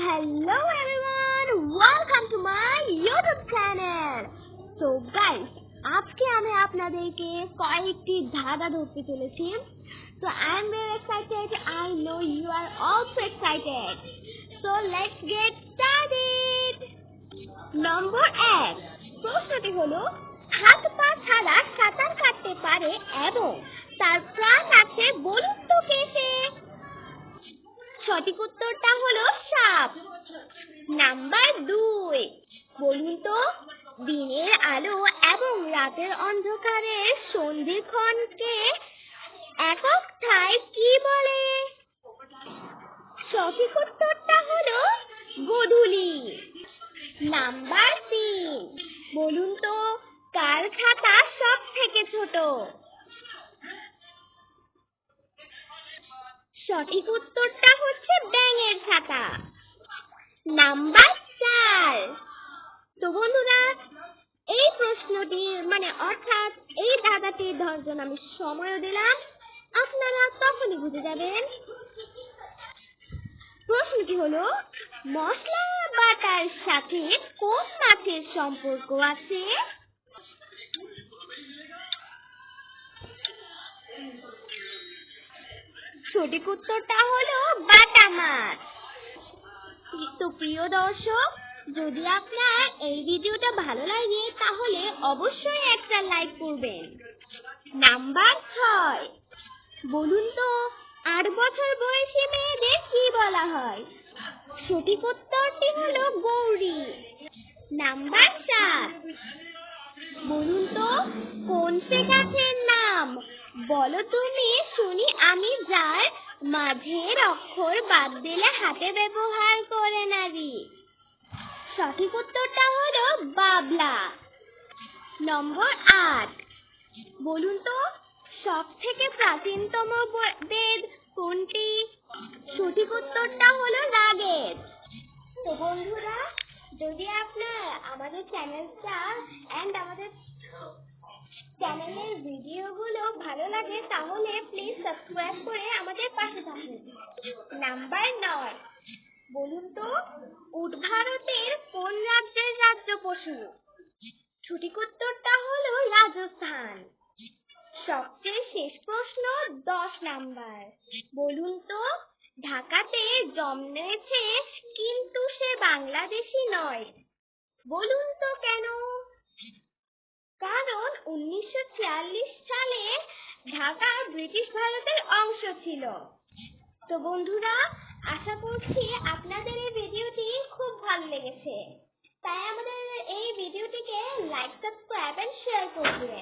Hello everyone, welcome to my YouTube channel. So guys, আজকে আমি আপনাদেরকে কয়েকটি ধাঁধা ধরতে চলেছি. So I am very excited. I know you are also excited. So let's get started. Number 1. প্রশ্নটি হলো হাত পা ছাড়া সাঁতার কাটতে পারে এবং তার প্রাণ আছে, বলুন তো কে সে? সঠিক উত্তরটা হলো সাপ. নাম্বার 2. বলুন তো দিনের আলো এবং রাতের অন্ধকারের সন্ধিক্ষণকে একক ঠায় কি বলে? সঠিক উত্তরটা হলো গোধূলি. নাম্বার 3. বলুন তো কার খাতা সব থেকে ছোট? সঠিক উত্তরটা হচ্ছে ব্যাঙের খাতা. নাম্বার 4. তো বন্ধুরা, এই প্রশ্নটি অর্থাৎ এই ধাঁধাটির ধরার জন্য আমি সময়ও দিলাম, আপনারা তখনই বুঝে যাবেন. প্রশ্নটি হলো মশলা বাটার সাথে কোন মাছের সম্পর্ক আছে? সঠিক উত্তরটা হলো বাটা মাছ. তো প্রিয় দর্শক, যদি আপনার এই ভিডিওটা ভালো লাগে তাহলে অবশ্যই একটা লাইক করবেন. নাম্বার 6. বলুন তো 8 বছর বয়সী মেয়েদের কি বলা হয়? সঠিক উত্তরটি হলো গৌরী. নাম্বার 7. বলুন তো কোন সে গাছের নাম? বলো তুমি শুনি আমি, যার মাঝের অক্ষর বাদ দিলে হাতে ব্যবহার করে নারী. সঠিক উত্তরটা হলো বাবলা. নম্বর 8. বলুন তো সব থেকে প্রাচীনতম বেদ কোনটি? সঠিক উত্তরটা হলো ঋগ্বেদ. তো বন্ধুরা, যদি আপনার আমাদের চ্যানেলটা আমাদের চ্যানেলের ভিডিওগুলো ভালো লাগে তাহলে প্লিজ সাবস্ক্রাইব করে আমাদের পাশে থাকুন. নাম্বার 9. বলুন তো উট ভারতের কোন রাজ্যের রাজ্য পশু? সঠিক উত্তরটা হলো রাজস্থান. সবচেয়ে শেষ প্রশ্ন 10 নাম্বার. বলুন তো ঢাকাতে জন্মেছে কিন্তু সে বাংলাদেশি নয়, বলুন তো কেন? কারণ 1946 সালে ঢাকা ব্রিটিশ ভারতের অংশ ছিল. তো বন্ধুরা, আশা করছি আপনাদের এই ভিডিওটি খুব ভালো লেগেছে, তাই আমাদের এই ভিডিওটিকে লাইক, সাবস্ক্রাইব এন্ড শেয়ার করবেন.